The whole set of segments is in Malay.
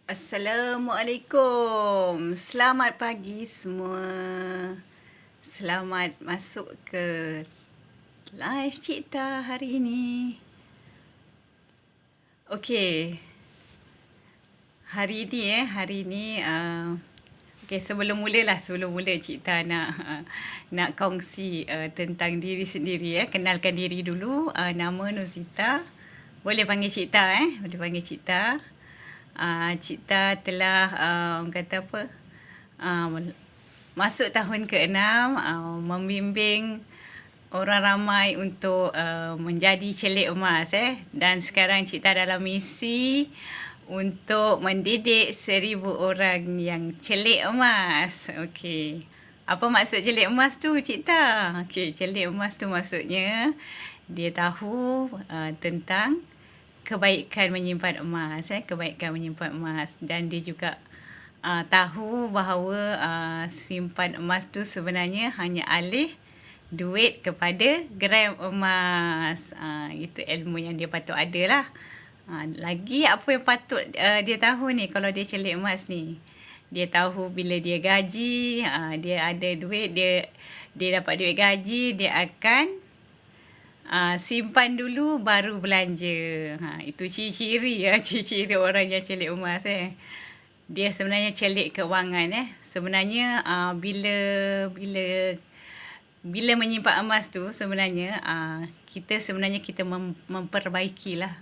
Assalamualaikum. Selamat pagi semua. Selamat masuk ke live Cipta hari ini. Okey. Hari ni sebelum mula Cipta nak kongsi tentang diri sendiri. Kenalkan diri dulu. Nama Nuzita. Boleh panggil Cipta Boleh panggil Cipta. Cipta telah masuk tahun ke-6, membimbing orang ramai untuk menjadi celik emas dan sekarang Cipta dalam misi untuk mendidik 1,000 orang yang celik emas. Okey. Apa maksud celik emas tu, Cipta? Okey, celik emas tu maksudnya dia tahu tentang kebaikan menyimpan emas, dan dia juga tahu bahawa simpan emas tu sebenarnya hanya alih duit kepada gram emas. Itu ilmu yang dia patut ada lah. Lagi apa yang patut dia tahu ni kalau dia celik emas ni? Dia tahu bila dia gaji, dia ada duit, dia dapat duit gaji, dia akan simpan dulu baru belanja. Itu ciri-ciri orang yang celik emas Dia sebenarnya celik keuangan Sebenarnya bila menyimpan emas tu sebenarnya kita memperbaikilah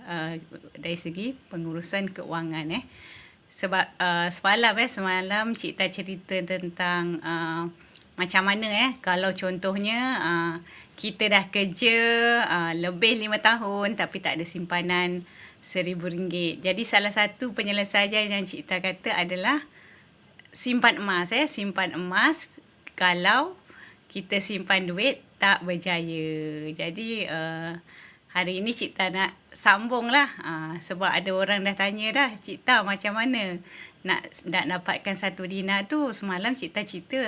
dari segi pengurusan keuangan Sebab semalam Cipta cerita tentang macam mana kalau contohnya kita dah kerja lebih 5 tahun tapi tak ada simpanan RM1,000. Jadi salah satu penyelesaian yang Cipta kata adalah simpan emas simpan emas kalau kita simpan duit tak berjaya. Jadi hari ini Cipta nak sambung lah sebab ada orang dah tanya dah, Cipta macam mana nak dapatkan 1 dinar tu. Semalam Cipta cerita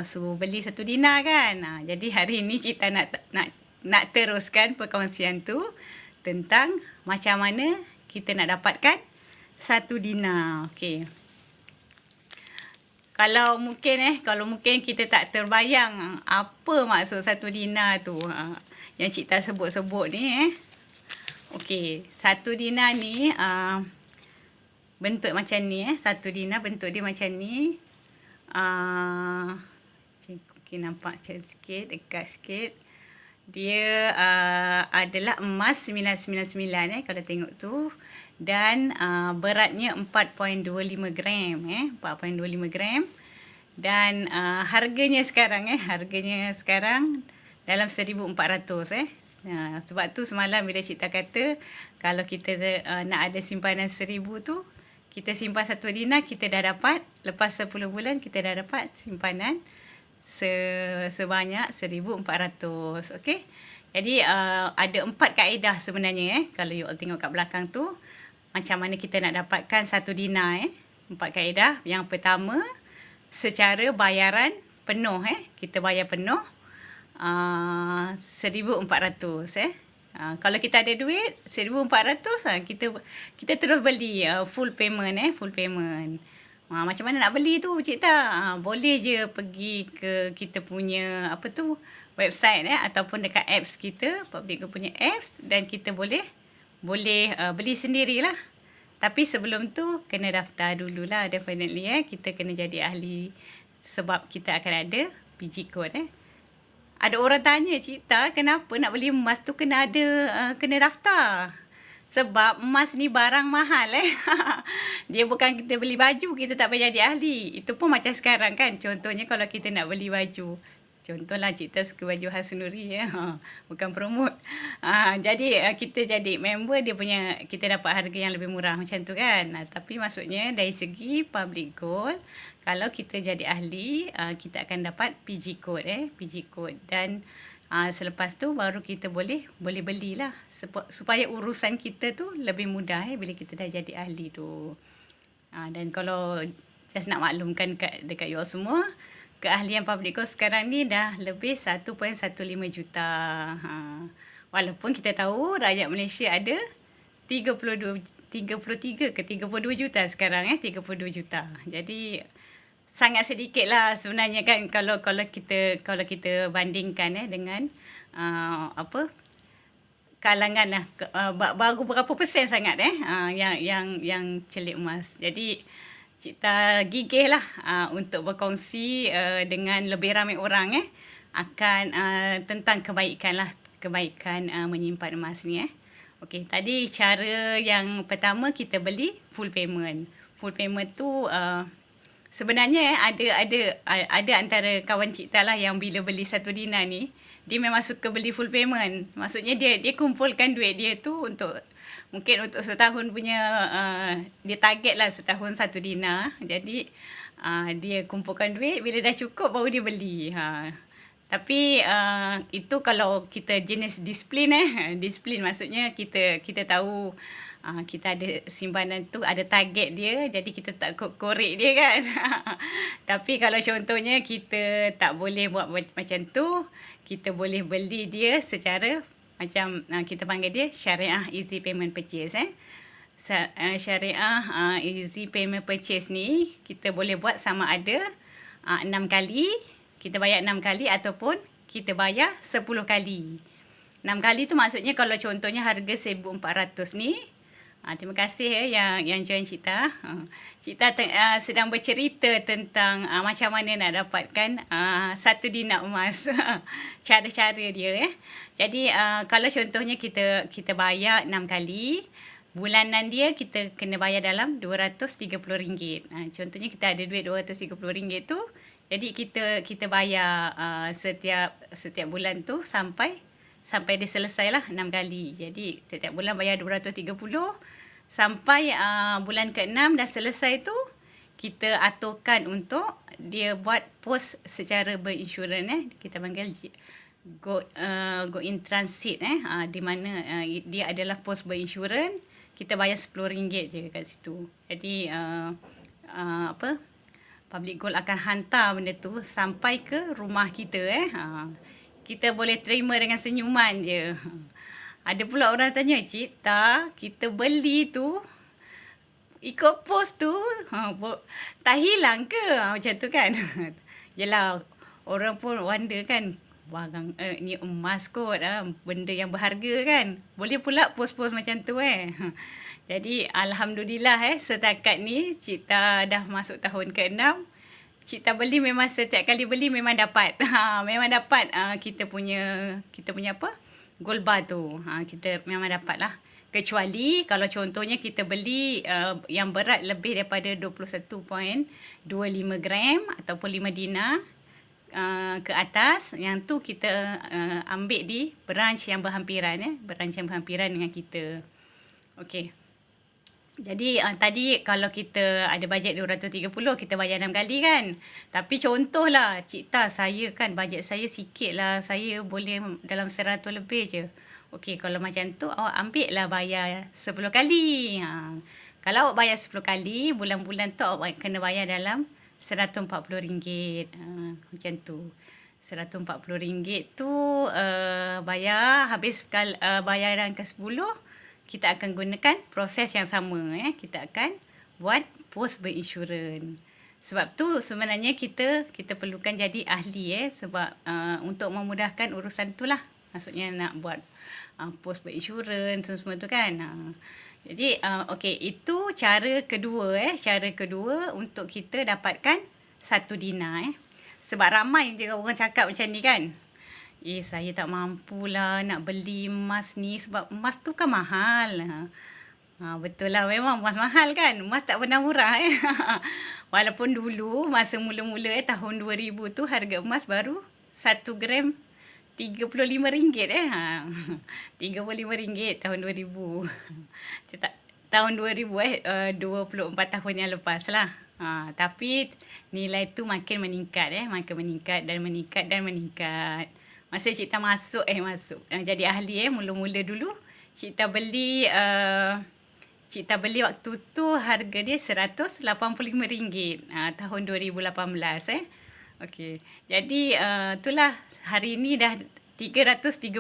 suruh beli 1 dinar kan. Jadi hari ni Cipta nak teruskan perkongsian tu tentang macam mana kita nak dapatkan 1 dinar. Okey. Kalau mungkin kita tak terbayang apa maksud 1 dinar tu yang Cipta sebut-sebut ni Okey, 1 dinar ni bentuk macam ni 1 dinar bentuk dia macam ni. Okay, nampak sikit, dekat sikit. Dia adalah emas 999 kalau tengok tu, dan beratnya 4.25 gram 4.25 gram, dan harganya sekarang dalam 1,400 sebab tu semalam bila Cipta kata kalau kita nak ada simpanan 1,000 tu, kita simpan 1 dinar, kita dah dapat, lepas 10 bulan kita dah dapat simpanan sebanyak 1,400. Okey. Jadi ada 4 kaedah sebenarnya kalau you all tengok kat belakang tu macam mana kita nak dapatkan 1 dinar 4 kaedah. Yang pertama, secara bayaran penuh kita bayar penuh 1,400 kalau kita ada duit 1,400 kita terus beli full payment macam mana nak beli tu, Cipta? Boleh je pergi ke kita punya website ataupun dekat apps kita, Public punya apps, dan kita boleh beli sendirilah. Tapi sebelum tu kena daftar dululah, definitely kita kena jadi ahli sebab kita akan ada PG code Ada orang tanya, Cipta, kenapa nak beli emas tu kena daftar? Sebab emas ni barang mahal Dia bukan kita beli baju, kita tak payah jadi ahli. Itu pun macam sekarang kan. Contohnya kalau kita nak beli baju. Contohlah Cipta suka baju Hasnuri bukan promote. Jadi kita jadi member, kita dapat harga yang lebih murah macam tu kan. Tapi maksudnya dari segi public gold, kalau kita jadi ahli, kita akan dapat PG code PG code, dan selepas tu baru kita boleh belilah supaya urusan kita tu lebih mudah bila kita dah jadi ahli tu. Dan kalau just nak maklumkan dekat you all semua, keahlian public gold sekarang ni dah lebih 1.15 juta. Walaupun kita tahu rakyat Malaysia ada 32 33 ke 32 juta sekarang 32 juta. Jadi sangat sedikit lah sebenarnya kan kalau kita bandingkan dengan apa kalangan lah baru berapa persen sangat yang celik emas. Jadi Cipta gigih lah untuk berkongsi dengan lebih ramai orang akan tentang kebaikan menyimpan emas ni Okey, tadi cara yang pertama kita beli full payment. Full payment tu sebenarnya ada antara kawan Cipta lah yang bila beli 1 dinar ni, dia memang suka beli full payment. Maksudnya dia kumpulkan duit dia tu mungkin untuk setahun punya, dia target lah setahun 1 dinar. Jadi dia kumpulkan duit, bila dah cukup baru dia beli. Tapi itu kalau kita jenis disiplin disiplin maksudnya kita tahu kita ada simpanan tu ada target dia, jadi kita tak korek dia kan. Tapi kalau contohnya kita tak boleh buat macam tu, kita boleh beli dia secara macam kita panggil dia syariah easy payment purchase syariah easy payment purchase ni kita boleh buat sama ada 6 kali, kita bayar 6 kali ataupun kita bayar 10 kali. 6 kali tu maksudnya kalau contohnya harga 1,400 ni, terima kasih yang join Cipta. Cipta sedang bercerita tentang macam mana nak dapatkan 1 dinar emas. Cara-cara dia Jadi kalau contohnya kita bayar 6 kali, bulanan dia kita kena bayar dalam RM230. Contohnya kita ada duit RM230 tu, jadi kita bayar setiap bulan tu sampai dia selesai lah 6 kali. Jadi setiap bulan bayar 230 sampai bulan ke-6 dah selesai tu, kita aturkan untuk dia buat post secara berinsurans kita panggil go in transit di mana dia adalah post berinsurans. Kita bayar RM10 je kat situ. Jadi Public Gold akan hantar benda tu sampai ke rumah kita kita boleh terima dengan senyuman je. Ada pula orang tanya, Cipta, kita beli tu ikut post tu tak hilang ke? Macam tu kan. Yelah, orang pun wonder kan, barang ni emas kot, benda yang berharga kan. Boleh pula post-post macam tu Jadi alhamdulillah setakat ni Cipta dah masuk tahun ke-6. Cipta beli memang setiap kali beli memang dapat. Memang dapat kita punya apa? Gold bar tu. Kita memang dapat lah. Kecuali kalau contohnya kita beli yang berat lebih daripada 21.25 gram ataupun 5 dinar ke atas, yang tu kita ambil di branch yang berhampiran branch yang berhampiran dengan kita. Okey. Jadi tadi kalau kita ada bajet 230, kita bayar 6 kali kan. Tapi contohlah Cipta, saya kan bajet saya sikit lah, saya boleh dalam 100 lebih je. Okey, kalau macam tu awak ambil lah bayar 10 kali. Kalau awak bayar 10 kali, bulan-bulan tu awak kena bayar dalam RM140. Macam tu. RM140 tu bayar, habis bayaran ke-10, kita akan gunakan proses yang sama. Kita akan buat post berinsurans. Sebab tu sebenarnya kita perlukan jadi ahli sebab untuk memudahkan urusan tu lah. Maksudnya nak buat post berinsurans semua tu kan. Jadi okey, itu cara kedua cara kedua untuk kita dapatkan 1 dinar Sebab ramai je orang cakap macam ni kan. Saya tak mampulah nak beli emas ni sebab emas tu kan mahal. Betul lah, memang emas mahal kan. Emas tak pernah murah Walaupun dulu masa mula-mula tahun 2000 tu harga emas baru 1 gram RM35 RM35 tahun 2000. Tahun 2000 24 tahun yang lepas lah. Tapi nilai tu makin meningkat makin meningkat dan meningkat dan meningkat. Masa Cipta masuk jadi ahli mula-mula dulu Cipta beli waktu tu harga dia RM185 tahun 2018 Okey. Jadi itulah, hari ni dah 330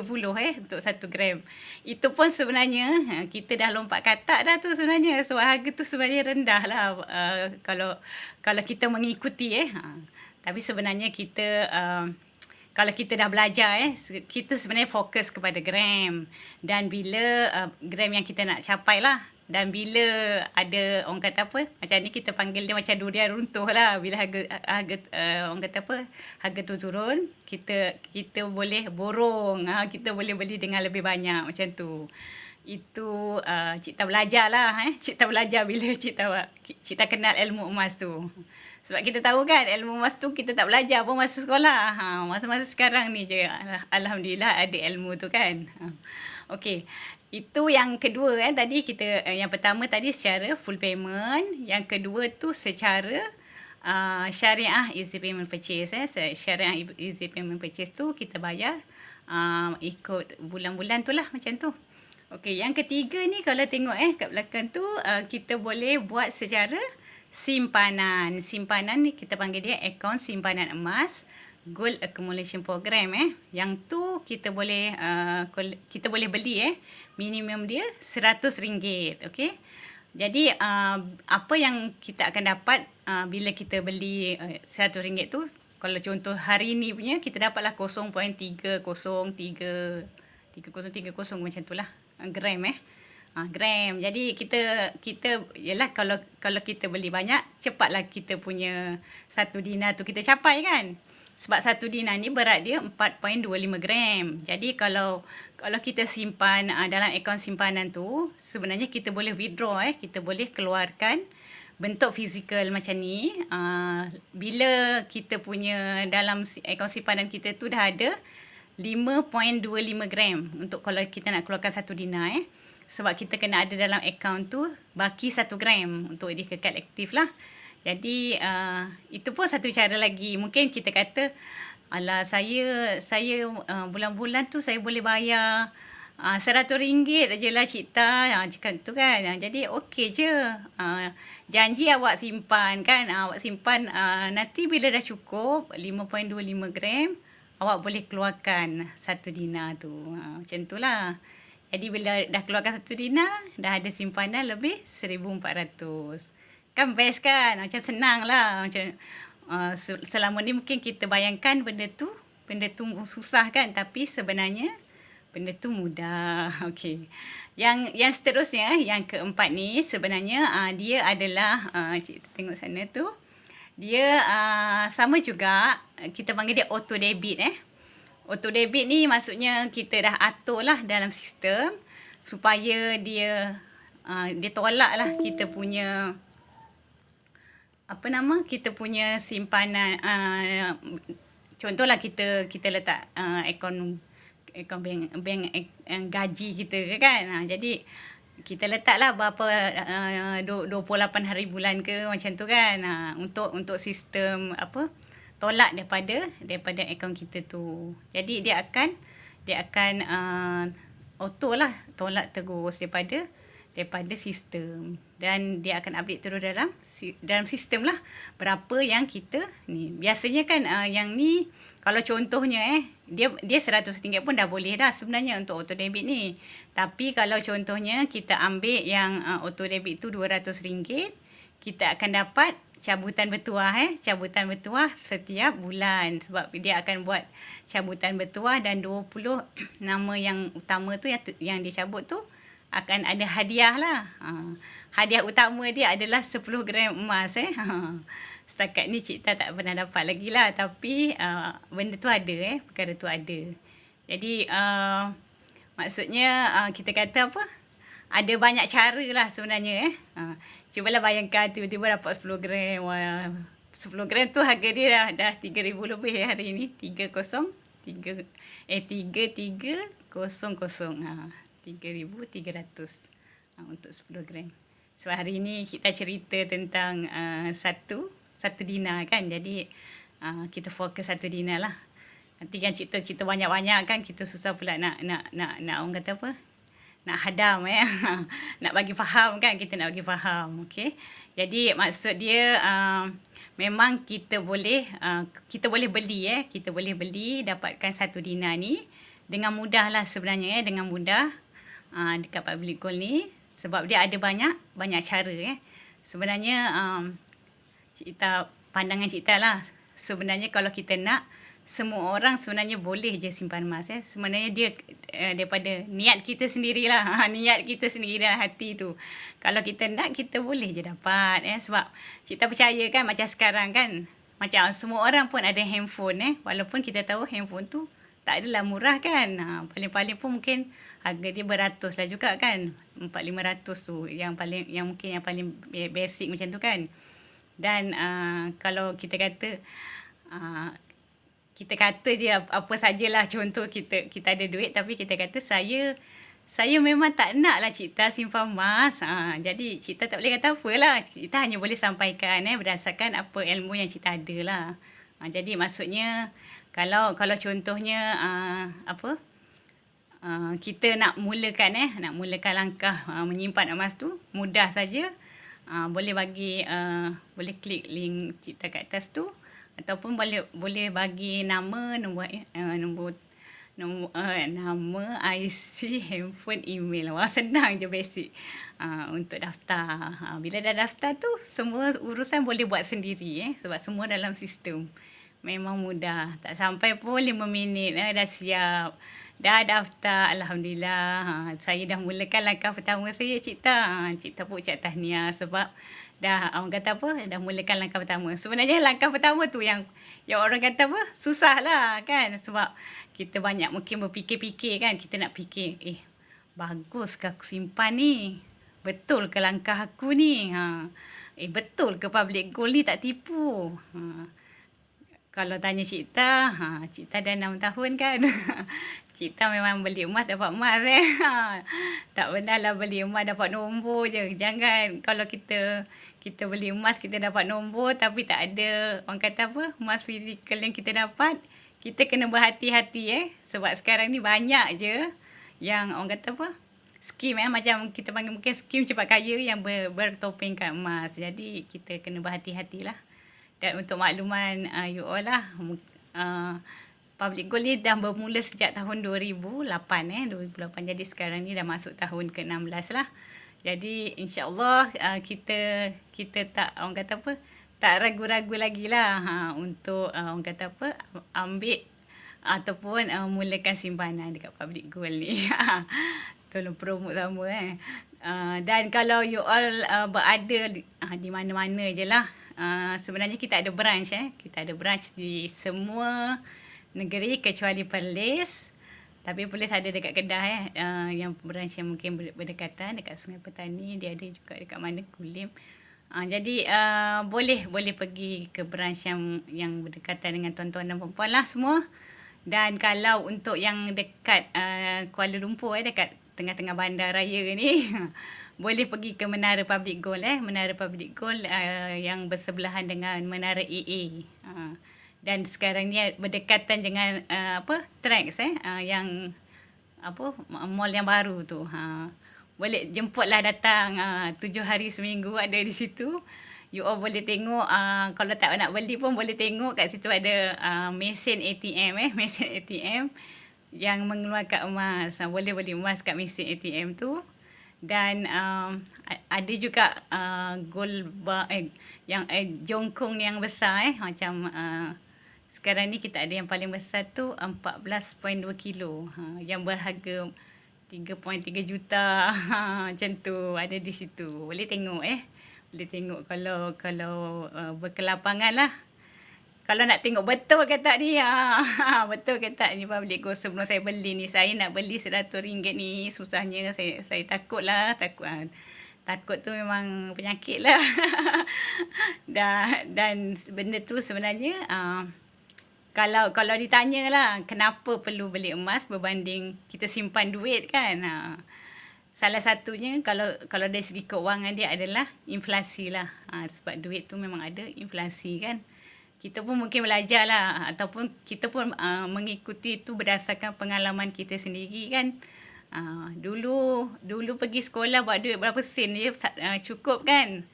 untuk 1 gram. Itu pun sebenarnya kita dah lompat katak dah tu sebenarnya. So harga tu sebenarnya rendah lah kalau kita mengikuti Tapi sebenarnya kita kalau kita dah belajar kita sebenarnya fokus kepada gram, dan bila gram yang kita nak capai lah, dan bila ada orang kata apa, macam ni kita panggil dia macam durian runtuh lah, bila harga orang kata apa, harga tu turun, kita boleh borong, kita boleh beli dengan lebih banyak macam tu. Itu Cik Ta belajar lah Cik Ta belajar bila Cik Ta kenal ilmu emas tu. Sebab kita tahu kan ilmu emas tu kita tak belajar pun masa sekolah. Masa-masa sekarang ni je alhamdulillah ada ilmu tu kan. Okey. Itu yang kedua tadi kita yang pertama tadi secara full payment, yang kedua tu secara syariah easy payment purchase syariah easy payment purchase tu kita bayar ikut bulan-bulan tu lah macam tu. Okey, yang ketiga ni kalau tengok kat belakang tu kita boleh buat secara simpanan. Simpanan ni kita panggil dia akaun simpanan emas, Gold Accumulation Program Yang tu kita boleh beli minimum dia RM100. Okey. Jadi apa yang kita akan dapat bila kita beli RM100 tu, kalau contoh hari ni punya kita dapatlah 0.3030 macam tu lah gram gram. Jadi kita yalah kalau kita beli banyak, cepatlah kita punya 1 dinar tu kita capai kan. Sebab 1 dinar ni berat dia 4.25 gram. Jadi kalau kita simpan dalam akaun simpanan tu, sebenarnya kita boleh withdraw kita boleh keluarkan bentuk fizikal macam ni. Bila kita punya dalam akaun simpanan kita tu dah ada 5.25 gram untuk kalau kita nak keluarkan 1 dinar sebab kita kena ada dalam akaun tu baki 1 gram untuk dia kekal aktif lah. Jadi itu pun satu cara lagi. Mungkin kita kata, alah saya bulan-bulan tu saya boleh bayar RM100 je lah Cik Ta. Cakap tu kan. Jadi okey je. Janji awak simpan kan. Awak simpan nanti bila dah cukup 5.25 gram, awak boleh keluarkan 1 dinar tu. Macam tu lah. Jadi bila dah keluarkan 1 dinar, dah ada simpanan lebih 1,400. Kan best kan? Macam senang lah. Macam selama ni mungkin kita bayangkan benda tu susah kan? Tapi sebenarnya benda tu mudah. Okey. Yang seterusnya, yang keempat ni sebenarnya dia adalah kita tengok sana tu. Dia sama juga, kita panggil dia auto debit Auto debit ni maksudnya kita dah atur lah dalam sistem supaya dia tolak lah kita punya kita punya simpanan. Contohlah kita letak akaun bank gaji kita kan. Jadi kita letaklah berapa 28 hari bulan ke macam tu kan, untuk sistem tolak daripada akaun kita tu. Jadi dia akan auto lah tolak terus daripada sistem, dan dia akan update terus dalam sistem lah berapa yang kita ni. Biasanya kan yang ni kalau contohnya dia RM100 pun dah boleh dah sebenarnya untuk auto debit ni. Tapi kalau contohnya kita ambil yang auto debit tu RM200, kita akan dapat cabutan bertuah cabutan bertuah setiap bulan, sebab dia akan buat cabutan bertuah, dan 20 nama yang utama tu yang dicabut tu akan ada hadiah lah. Hadiah utama dia adalah 10 gram emas Setakat ni Cik Ta tak pernah dapat lagi lah, tapi benda tu ada perkara tu ada. Jadi maksudnya kita kata apa, ada banyak cara lah sebenarnya Cubalah bayangkan tiba-tiba dapat 10 gram. 10 gram tu harga dia dah 3,000 lebih hari ni. 3,300 untuk 10 gram. Sebab hari ni kita cerita tentang satu dinar kan. Jadi kita fokus 1 dinar lah. Nanti kan cerita banyak-banyak kan, kita susah pula nak orang kata apa, nak hadam nak bagi faham kan, kita nak bagi faham. Okey. Jadi maksud dia memang kita boleh beli dapatkan 1 dinar ni dengan mudah lah sebenarnya dengan mudah dekat public goal ni, sebab dia ada banyak cara sebenarnya. Pandangan Cita lah, sebenarnya kalau kita nak, semua orang sebenarnya boleh je simpan emas sebenarnya dia daripada niat kita sendirilah. Niat kita sendiri dalam hati tu. Kalau kita nak, kita boleh je dapat sebab Cita percaya kan, macam sekarang kan, macam semua orang pun ada handphone walaupun kita tahu handphone tu tak adalah murah kan. Paling-paling pun mungkin harga dia beratus lah juga kan. 400-500 tu yang mungkin yang paling basic macam tu kan. Dan kalau kita kata je apa sajalah, contoh kita ada duit tapi kita kata saya memang tak nak lah Cita simpan emas. Jadi Cita tak boleh kata apa lah. Cita hanya boleh sampaikan berdasarkan apa ilmu yang Cita ada lah. Jadi maksudnya kalau contohnya kita nak mulakan langkah menyimpan emas tu, mudah saja. Boleh boleh klik link Cita kat atas tu, ataupun boleh bagi nama, nombor nama, IC, handphone, email. Wah, senang je basic untuk daftar. Bila dah daftar tu, semua urusan boleh buat sendiri sebab semua dalam sistem. Memang mudah. Tak sampai pun 5 minit dah siap. Dah daftar, Alhamdulillah. Saya dah mulakan langkah pertama saya, Cita. Cita pun ucap tahniah sebab orang kata apa? Dah mulakan langkah pertama. Sebenarnya langkah pertama tu yang orang kata apa? Susah lah kan. Sebab kita banyak mungkin berfikir-fikir kan. Kita nak fikir, bagus ke aku simpan ni? Betul ke langkah aku ni? Betul ke public goal ni tak tipu? Kalau tanya Cita, Cita dah 6 tahun kan. Cita memang beli emas dapat emas Tak pernah lah beli emas dapat nombor je. Jangan kalau kita beli emas kita dapat nombor tapi tak ada orang kata apa, emas fizikal yang kita dapat. Kita kena berhati-hati sebab sekarang ni banyak je yang orang kata apa, skim macam kita panggil mungkin skim cepat kaya yang bertopengkan emas. Jadi kita kena berhati-hatilah. Dan untuk makluman you all lah, public goal ni dah bermula sejak tahun 2008 2008. Jadi sekarang ni dah masuk tahun ke-16 lah. Jadi insya-Allah kita tak orang kata apa, tak ragu-ragu lagi lah untuk orang kata apa, ambil ataupun mulakan simpanan dekat public goal ni. Tolong promote sama dan kalau you all berada di mana-mana je lah. Sebenarnya kita ada branch kita ada branch di semua negeri kecuali Perlis. Tapi Perlis ada dekat Kedah yang branch yang mungkin berdekatan dekat Sungai Petani, dia ada juga dekat mana, Kulim. Jadi boleh pergi ke branch yang berdekatan dengan tuan-tuan dan puan-puan lah semua. Dan kalau untuk yang dekat Kuala Lumpur dekat tengah-tengah bandar raya ni boleh pergi ke Menara Public Goal Menara Public Goal yang bersebelahan dengan Menara AA. Dan sekarang ni berdekatan dengan Trax yang mall yang baru tu. Boleh jemputlah datang 7 hari seminggu ada di situ. You all boleh tengok, kalau tak nak beli pun boleh tengok kat situ ada mesin ATM mesin ATM yang mengeluarkan emas. Boleh beli emas kat mesin ATM tu. Dan ada juga gold bar yang jongkong yang besar macam sekarang ni kita ada yang paling besar tu 14.2 kilo yang berharga 3.3 juta macam tu ada di situ. Boleh tengok boleh tengok kalau berkelapangan lah. Kalau nak tengok betul ke tak ni, betul ke tak ni public goal. Sebelum saya beli ni, saya nak beli RM100 ni, susahnya saya takut lah. Takut tu memang penyakit lah. Dan benda tu sebenarnya, kalau ditanya lah, kenapa perlu beli emas berbanding kita simpan duit kan. Salah satunya, kalau dari segi keuangan dia adalah inflasi lah. Sebab duit tu memang ada inflasi kan. Kita pun mungkin belajar lah ataupun kita pun mengikuti itu berdasarkan pengalaman kita sendiri kan. Dulu pergi sekolah buat duit berapa sen je cukup kan.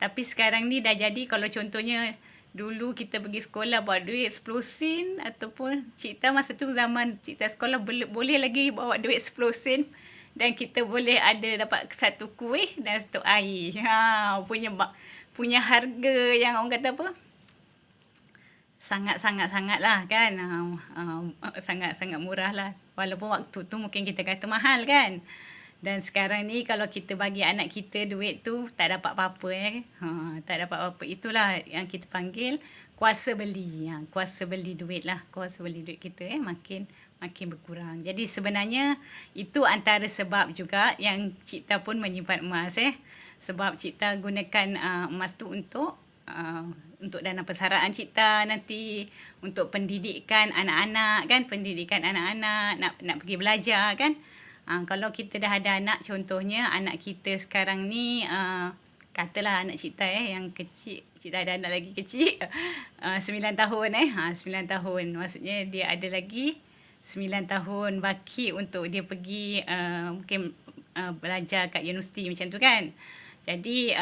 Tapi sekarang ni dah jadi, kalau contohnya dulu kita pergi sekolah bawa duit 10 sen, ataupun Cik masa tu zaman Cik sekolah boleh lagi bawa duit 10 sen, dan kita boleh ada dapat satu kuih dan satu air. Punya harga yang orang kata apa? Sangat-sangat lah kan. Sangat-sangat murah lah. Walaupun waktu tu mungkin kita kata mahal kan. Dan sekarang ni kalau kita bagi anak kita duit tu tak dapat apa-apa tak dapat apa-apa. Itulah yang kita panggil kuasa beli. Kuasa beli duit lah. Kuasa beli duit kita makin berkurang. Jadi sebenarnya itu antara sebab juga yang Cik pun menyimpan emas Sebab Cik gunakan emas tu untuk dana persaraan Cik nanti, untuk pendidikan anak-anak kan, nak pergi belajar kan. Kalau kita dah ada anak, contohnya anak kita sekarang ni katalah anak Cik yang kecil, Cik ada anak lagi kecil 9 tahun 9 tahun, maksudnya dia ada lagi 9 tahun baki untuk dia pergi mungkin belajar kat universiti macam tu kan. Jadi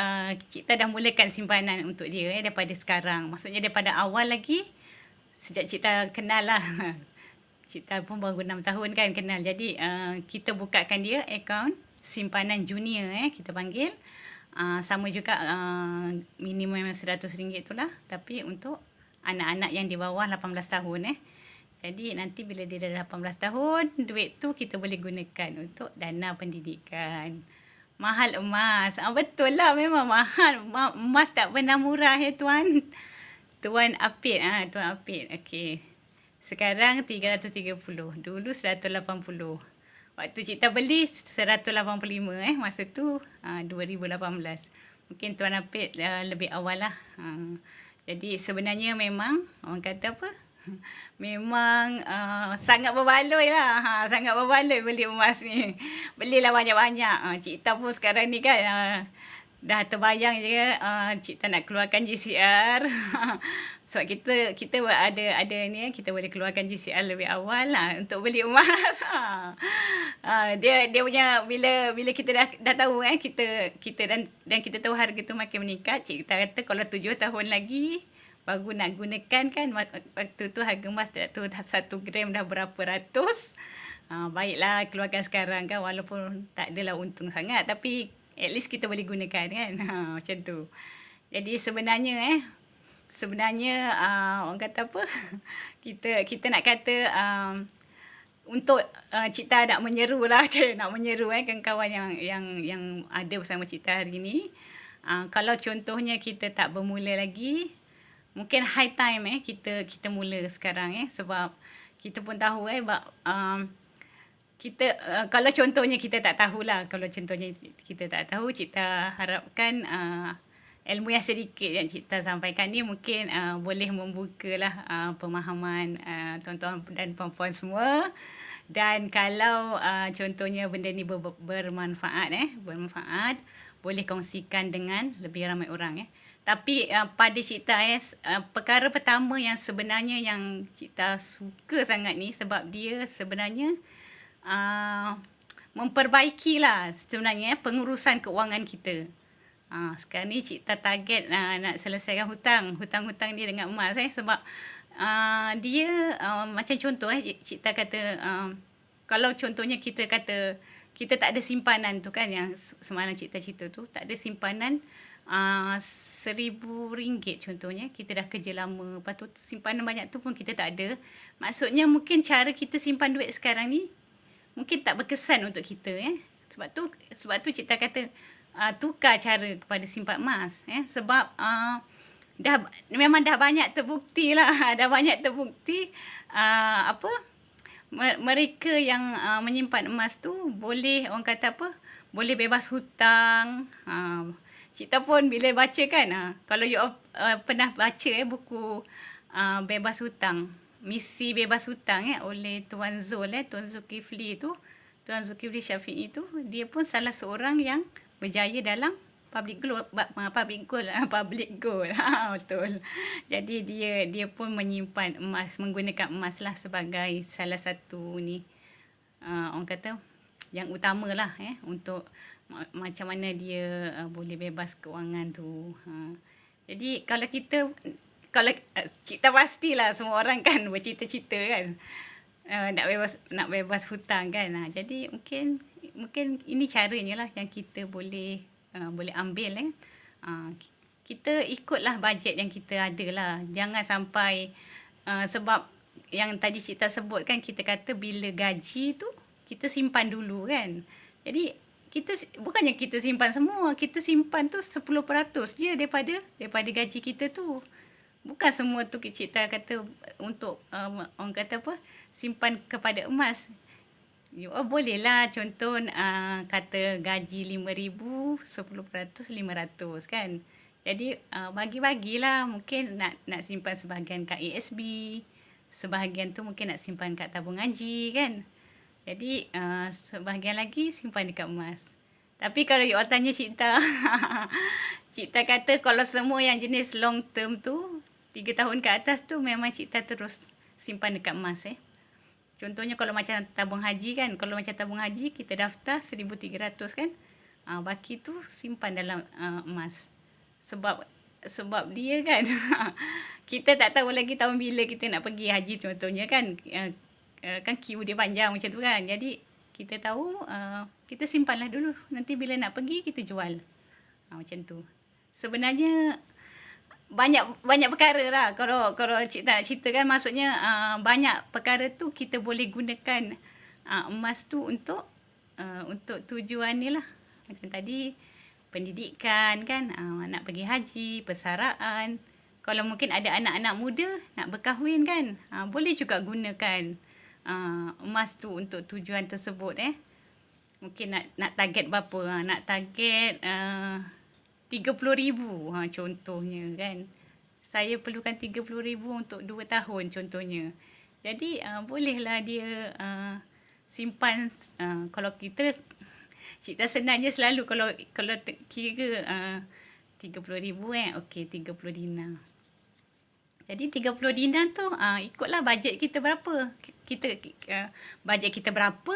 Cik dah mulakan simpanan untuk dia daripada sekarang. Maksudnya daripada awal lagi, sejak Cik kenal lah. Cik pun baru 6 tahun kan kenal. Jadi kita bukakan dia akaun simpanan junior kita panggil. Sama juga minimum RM100 tu lah. Tapi untuk anak-anak yang di bawah 18 tahun Jadi nanti bila dia dah 18 tahun, duit tu kita boleh gunakan untuk dana pendidikan. Mahal emas. Betul lah, memang mahal. Emas tak pernah murah tuan. Tuan Apit. Tuan Apit. Okey. Sekarang 330. Dulu 180. Waktu Cik beli 185 masa tu 2018. Mungkin Tuan Apit lebih awal lah. Jadi sebenarnya memang orang kata apa? Memang sangat berbaloi lah. Sangat berbaloi beli emas ni. Belilah banyak-banyak. Cik pun sekarang ni kan dah terbayang je Cik nak keluarkan GCR. Sebab kita ada ni kita boleh keluarkan GCR lebih awal lah untuk beli emas. Dia punya bila kita dah tahu kita dan kita tahu harga tu makin meningkat. Cik kata kalau 7 tahun lagi baru nak gunakan kan, waktu tu harga emas tu 1 gram dah berapa ratus. Baiklah keluarkan sekarang kan, walaupun tak adalah untung sangat, tapi at least kita boleh gunakan kan. Macam tu. Jadi sebenarnya orang kata apa? kita nak kata untuk Cik nak menyeru lah, nak menyeru kawan-kawan yang ada bersama Cik hari ni. Kalau contohnya kita tak bermula lagi, mungkin high time kita mula sekarang sebab kita pun tahu kita kalau contohnya kita tak tahulah, kalau contohnya kita tak tahu, Cik harapkan ilmu yang sedikit yang Cik sampaikan ni mungkin boleh membukalah pemahaman tuan-tuan dan puan-puan semua. Dan kalau contohnya benda ni bermanfaat boleh kongsikan dengan lebih ramai orang Tapi pada Cik perkara pertama yang sebenarnya yang Cik suka sangat ni, sebab dia sebenarnya memperbaikilah sebenarnya pengurusan keuangan kita. Sekarang ni Cik target nak selesaikan hutang-hutang dia dengan emas sebab dia macam contoh Cik kata kalau contohnya kita kata kita tak ada simpanan tu kan, yang semalam Cik cerita tu, tak ada simpanan RM1,000 contohnya, kita dah kerja lama, lepas tu simpanan banyak tu pun kita tak ada. Maksudnya mungkin cara kita simpan duit sekarang ni mungkin tak berkesan untuk kita sebab tu Cik kata tukar cara kepada simpan emas sebab memang dah banyak terbukti lah mereka yang menyimpan emas tu boleh, orang kata apa, boleh bebas hutang. Cik pun bila baca kan, kalau you pernah baca buku bebas hutang, misi bebas hutang oleh Tuan Zulkifli tu, Tuan Zulkifli Syafi'i tu, dia pun salah seorang yang berjaya dalam public goal. Betul. Jadi dia pun menyimpan emas, menggunakan emas lah sebagai salah satu ni orang kata yang utama lah untuk macam mana dia boleh bebas keuangan tu. Jadi kalau Cik tahu pastilah semua orang kan bercita-cita kan. Nak bebas hutang kan. Jadi mungkin ini caranya lah yang kita boleh ambil kan. Kita ikutlah bajet yang kita ada lah. Jangan sampai sebab yang tadi Cik sebut kan, kita kata bila gaji tu kita simpan dulu kan. Jadi bukannya kita simpan semua, kita simpan tu 10% je daripada gaji kita tu. Bukan semua tu Cik kata untuk orang kata apa, simpan kepada emas. Boleh lah contoh kata gaji RM5,000, 10% RM500 kan. Jadi bagi-bagilah, mungkin nak simpan sebahagian kat ASB, sebahagian tu mungkin nak simpan kat tabung haji kan. Jadi sebahagian lagi simpan dekat emas. Tapi kalau you all tanya Cik kata kalau semua yang jenis long term tu 3 tahun ke atas tu memang Cik terus simpan dekat emas Contohnya kalau macam tabung haji kan, kalau macam tabung haji kita daftar 1,300 kan. Baki tu simpan dalam emas. Sebab dia kan kita tak tahu lagi tahun bila kita nak pergi haji contohnya kan. Kan queue dia panjang macam tu kan. Jadi kita tahu kita simpanlah dulu, nanti bila nak pergi kita jual. Macam tu. Sebenarnya banyak perkara lah. Kalau Cik tak cerita kan, maksudnya banyak perkara tu kita boleh gunakan emas tu untuk tujuan ni lah. Macam tadi pendidikan kan, nak pergi haji, persaraan. Kalau mungkin ada anak-anak muda nak berkahwin kan, boleh juga gunakan emas tu untuk tujuan tersebut Mungkin nak target berapa? Nak target 30,000 contohnya kan. Saya perlukan 30,000 untuk 2 tahun contohnya. Jadi bolehlah dia simpan. Kalau kita Cik senang je selalu kalau kira 30,000 okey 30 dinar. Jadi 30 dinar tu ikutlah bajet kita berapa. Bajet kita berapa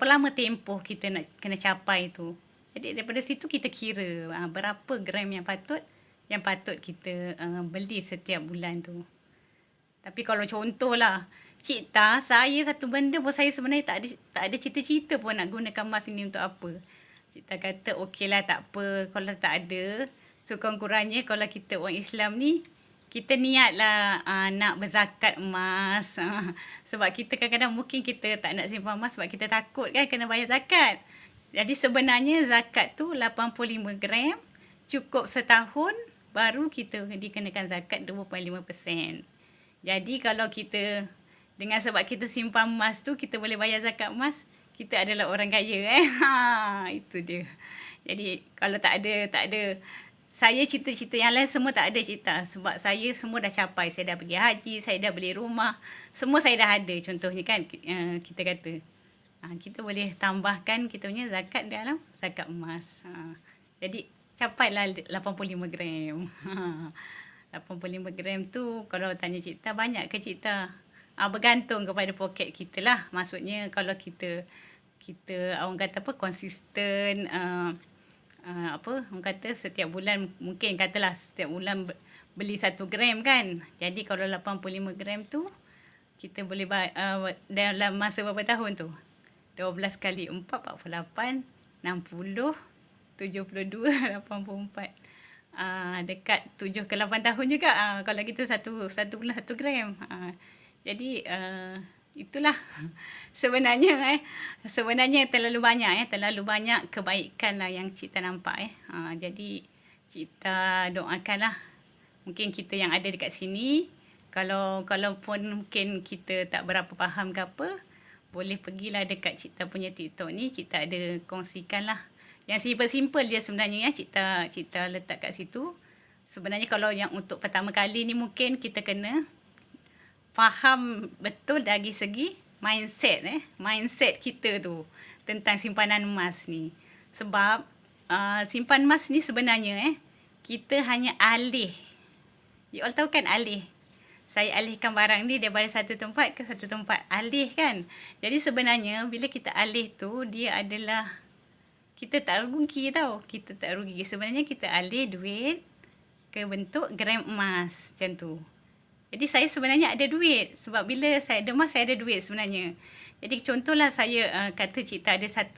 lama tempoh kita nak kena capai tu. Jadi daripada situ kita kira berapa gram yang patut kita beli setiap bulan tu. Tapi kalau contohlah Cik saya satu benda pun saya sebenarnya tak ada cita-cita pun nak gunakan emas ni untuk apa. Cik kata okeylah tak apa kalau tak ada. So kurang-kurangnya kalau kita orang Islam ni, kita niatlah nak berzakat emas. Sebab kita kadang-kadang mungkin kita tak nak simpan emas sebab kita takut kan kena bayar zakat. Jadi sebenarnya zakat tu 85 gram, cukup setahun baru kita dikenakan zakat 2.5%. Jadi kalau kita, dengan sebab kita simpan emas tu, kita boleh bayar zakat emas, kita adalah orang kaya itu dia. Jadi kalau tak ada saya cita-cita yang lain semua tak ada cita. Sebab saya semua dah capai. Saya dah pergi haji, saya dah beli rumah. Semua saya dah ada contohnya kan. Kita kata. Kita boleh tambahkan kita punya zakat dalam zakat emas. Jadi capailah 85 gram. 85 gram tu kalau tanya Cik banyak ke Cik bergantung kepada poket kita lah. Maksudnya kalau kita orang kata apa, konsisten, orang kata setiap bulan, mungkin katalah setiap bulan beli 1 gram kan. Jadi kalau 85 gram tu kita boleh dalam masa berapa tahun tu? 12 kali 4, 48, 60, 72, 84. Dekat 7 ke 8 tahun juga kalau kita satu bulan 1 gram. Jadi itulah sebenarnya terlalu banyak kebaikan lah yang Cik nampak jadi Cik doakanlah mungkin kita yang ada dekat sini, kalau pun mungkin kita tak berapa faham ke apa, boleh pergilah dekat Cik punya TikTok ni. Cik ada kongsikanlah yang simple-simple je sebenarnya Cik letak kat situ. Sebenarnya kalau yang untuk pertama kali ni mungkin kita kena faham betul dari segi mindset kita tu tentang simpanan emas ni. Sebab simpan emas ni sebenarnya kita hanya alih. You all tahu kan alih? Saya alihkan barang ni daripada satu tempat ke satu tempat. Alih kan? Jadi sebenarnya bila kita alih tu, dia adalah kita tak rugi tau. Kita tak rugi. Sebenarnya kita alih duit ke bentuk gram emas macam tu. Jadi saya sebenarnya ada duit sebab bila saya ada emas saya ada duit sebenarnya. Jadi contohlah saya kata Cik ada 1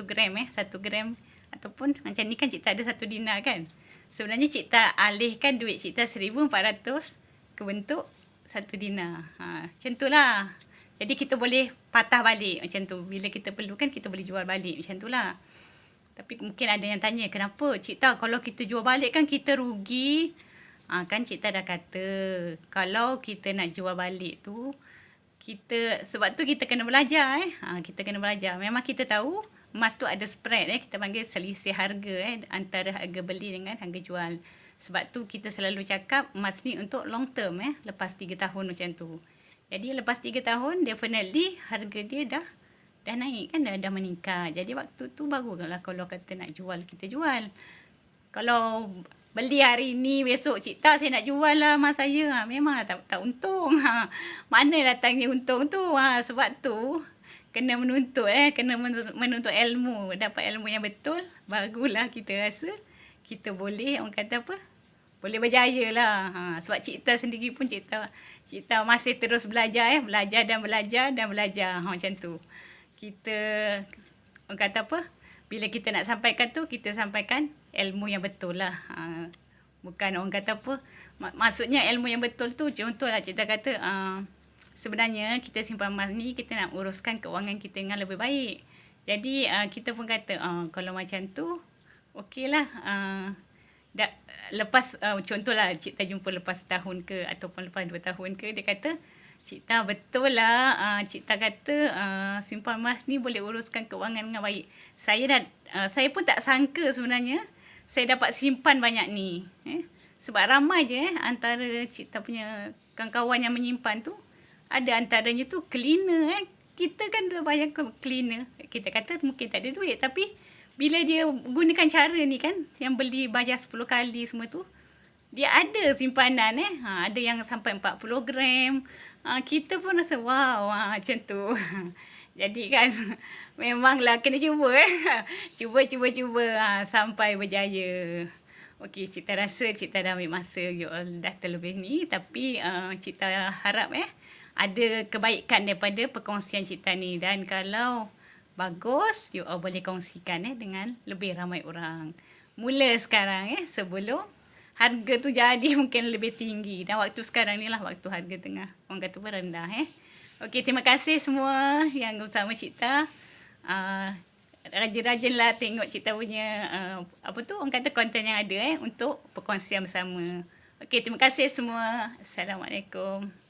gram 1 gram ataupun macam ni kan Cik ada 1 dinar kan. Sebenarnya Cik alihkan duit Cik 1,400 ke bentuk 1 dinar. Macam itulah. Jadi kita boleh patah balik macam tu. Bila kita perlukan kita boleh jual balik macam itulah. Tapi mungkin ada yang tanya kenapa Cik kalau kita jual balik kan kita rugi. Kan Cik dah kata kalau kita nak jual balik tu sebab tu kita kena belajar kita kena belajar. Memang kita tahu emas tu ada spread kita panggil selisih harga antara harga beli dengan harga jual. Sebab tu kita selalu cakap emas ni untuk long term lepas 3 tahun macam tu. Jadi lepas 3 tahun definitely harga dia dah naik kan, dah meningkat. Jadi waktu tu barulah kalau kata nak jual kita jual. Kalau beli hari ni besok Cik saya nak jual lah emas saya, memang tak untung. Mana datangnya untung tu? Sebab tu kena menuntut kena menuntut ilmu, dapat ilmu yang betul, barulah kita rasa kita boleh orang kata apa? Boleh berjaya lah. Sebab Cik sendiri pun Cik masih terus belajar belajar dan belajar macam tu. Kita orang kata apa? Bila kita nak sampaikan tu, kita sampaikan ilmu yang betul lah. Bukan orang kata apa. Maksudnya ilmu yang betul tu, contohlah Cik kata, sebenarnya kita simpan emas ni, kita nak uruskan keuangan kita dengan lebih baik. Jadi, kita pun kata, kalau macam tu, okey lah. Lepas, contohlah Cik jumpa lepas tahun ke, ataupun lepas 2 tahun ke, dia kata, Cik betul lah. Cik kata simpan emas ni boleh uruskan keuangan dengan baik. Saya pun tak sangka sebenarnya saya dapat simpan banyak ni. Sebab ramai je antara Cik punya kawan-kawan yang menyimpan tu. Ada antaranya tu cleaner. Kita kan dah bayar cleaner. Kita kata mungkin tak ada duit. Tapi bila dia gunakan cara ni kan, yang beli bayar 10 kali semua tu, dia ada simpanan ada yang sampai 40 gram. Kita pun rasa wow macam tu. Jadi kan memanglah kena cuba cuba sampai berjaya. Okey, Cik rasa Cik dah ambil masa dah terlebih ni, tapi Cik harap ada kebaikan daripada perkongsian Cik ni, dan kalau bagus you all boleh kongsikan dengan lebih ramai orang. Mula sekarang sebelum harga tu jadi mungkin lebih tinggi. Dan waktu sekarang ni lah waktu harga tengah orang kata rendah. Okey, terima kasih semua yang bersama Cik rajin-rajinlah tengok Cik punya orang kata konten yang ada untuk perkongsian bersama. Okey, terima kasih semua. Assalamualaikum.